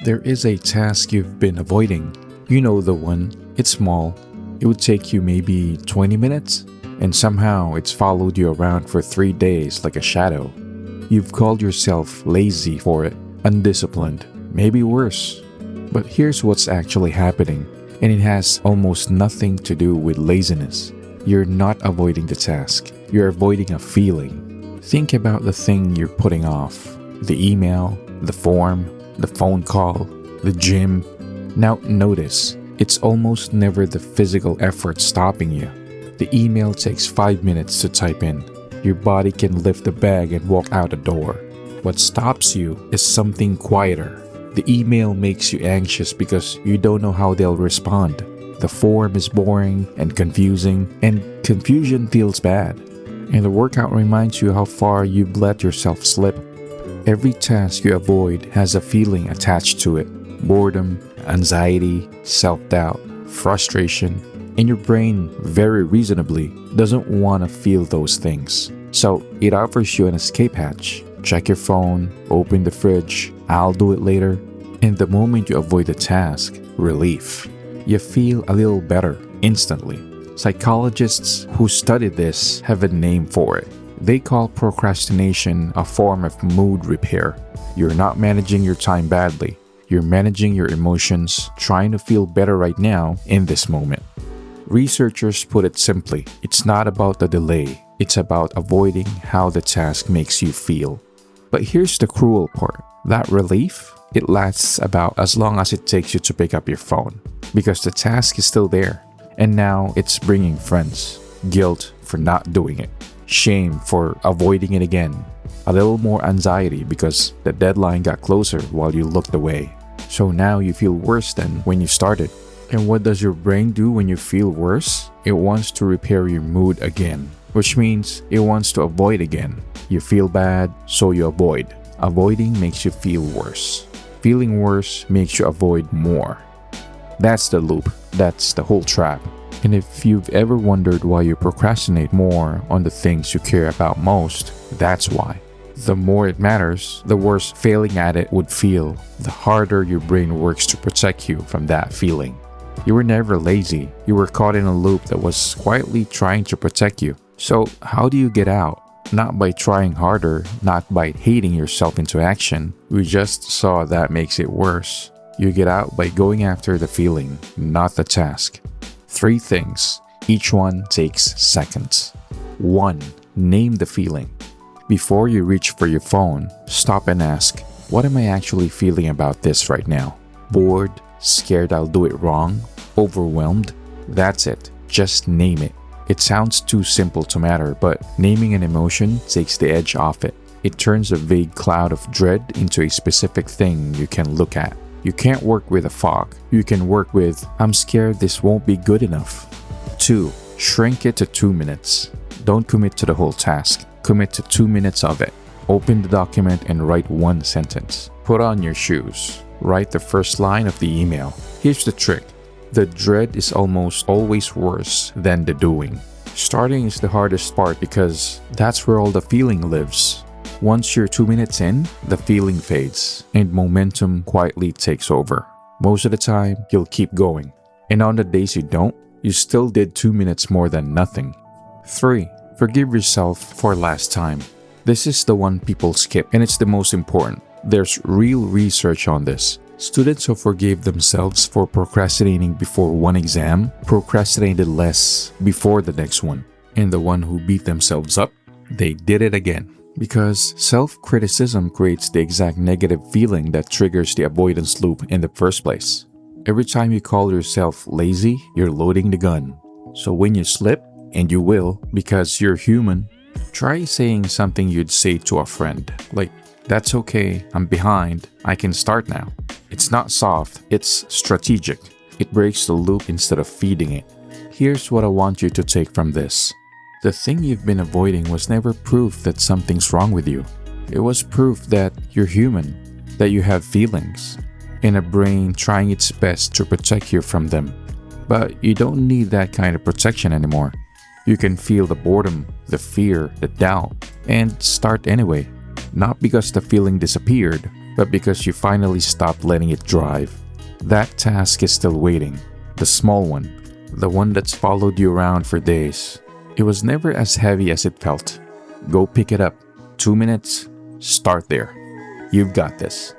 There is a task you've been avoiding. You know the one. It's small. It would take you maybe 20 minutes, and somehow it's followed you around for 3 days like a shadow. You've called yourself lazy for it, undisciplined, maybe worse. But here's what's actually happening, and it has almost nothing to do with laziness. You're not avoiding the task. You're avoiding a feeling. Think about the thing you're putting off. The email, the form, the phone call, the gym. Now notice, it's almost never the physical effort stopping you. The email takes 5 minutes to type in. Your body can lift the bag and walk out the door. What stops you is something quieter. The email makes you anxious because you don't know how they'll respond. The form is boring and confusing, and confusion feels bad. And the workout reminds you how far you've let yourself slip. Every task you avoid has a feeling attached to it. Boredom, anxiety, self-doubt, frustration, and your brain, very reasonably, doesn't want to feel those things. So it offers you an escape hatch. Check your phone, open the fridge, I'll do it later. And the moment you avoid the task, relief. You feel a little better instantly. Psychologists who study this have a name for it. They call procrastination a form of mood repair. You're not managing your time badly. You're managing your emotions, trying to feel better right now in this moment. Researchers put it simply, it's not about the delay, it's about avoiding how the task makes you feel. But here's the cruel part. That relief, it lasts about as long as it takes you to pick up your phone, because the task is still there. And now it's bringing friends, guilt for not doing it, shame for avoiding it again, a little more anxiety because the deadline got closer while you looked away. So now you feel worse than when you started. And what does your brain do when you feel worse? It wants to repair your mood again, which means it wants to avoid again. You feel bad, so you avoid. Avoiding makes you feel worse. Feeling worse makes you avoid more. That's the loop. That's the whole trap. And if you've ever wondered why you procrastinate more on the things you care about most, that's why. The more it matters, the worse failing at it would feel, the harder your brain works to protect you from that feeling. You were never lazy. You were caught in a loop that was quietly trying to protect you. So how do you get out? Not by trying harder, not by hating yourself into action. We just saw that makes it worse. You get out by going after the feeling, not the task. 3 things. Each one takes seconds. 1. Name the feeling. Before you reach for your phone, stop and ask, what am I actually feeling about this right now? Bored? Scared I'll do it wrong? Overwhelmed? That's it. Just name it. It sounds too simple to matter, but naming an emotion takes the edge off it. It turns a vague cloud of dread into a specific thing you can look at. You can't work with a fog. You can work with, I'm scared this won't be good enough. 2. Shrink it to 2 minutes. Don't commit to the whole task. Commit to 2 minutes of it. Open the document and write 1 sentence. Put on your shoes. Write the first line of the email. Here's the trick. The dread is almost always worse than the doing. Starting is the hardest part because that's where all the feeling lives. Once you're 2 minutes in, the feeling fades and momentum quietly takes over. Most of the time, you'll keep going. And on the days you don't, you still did 2 minutes more than nothing. 3. Forgive yourself for last time. This is the one people skip, and it's the most important. There's real research on this. Students who forgave themselves for procrastinating before one exam procrastinated less before the next one. And the one who beat themselves up, they did it again. Because self-criticism creates the exact negative feeling that triggers the avoidance loop in the first place. Every time you call yourself lazy, you're loading the gun. So when you slip, and you will because you're human, try saying something you'd say to a friend. Like, that's okay, I'm behind, I can start now. It's not soft, it's strategic. It breaks the loop instead of feeding it. Here's what I want you to take from this. The thing you've been avoiding was never proof that something's wrong with you. It was proof that you're human, that you have feelings, and a brain trying its best to protect you from them. But you don't need that kind of protection anymore. You can feel the boredom, the fear, the doubt, and start anyway. Not because the feeling disappeared, but because you finally stopped letting it drive. That task is still waiting. The small one. The one that's followed you around for days. It was never as heavy as it felt. Go pick it up. 2 minutes. Start there. You've got this.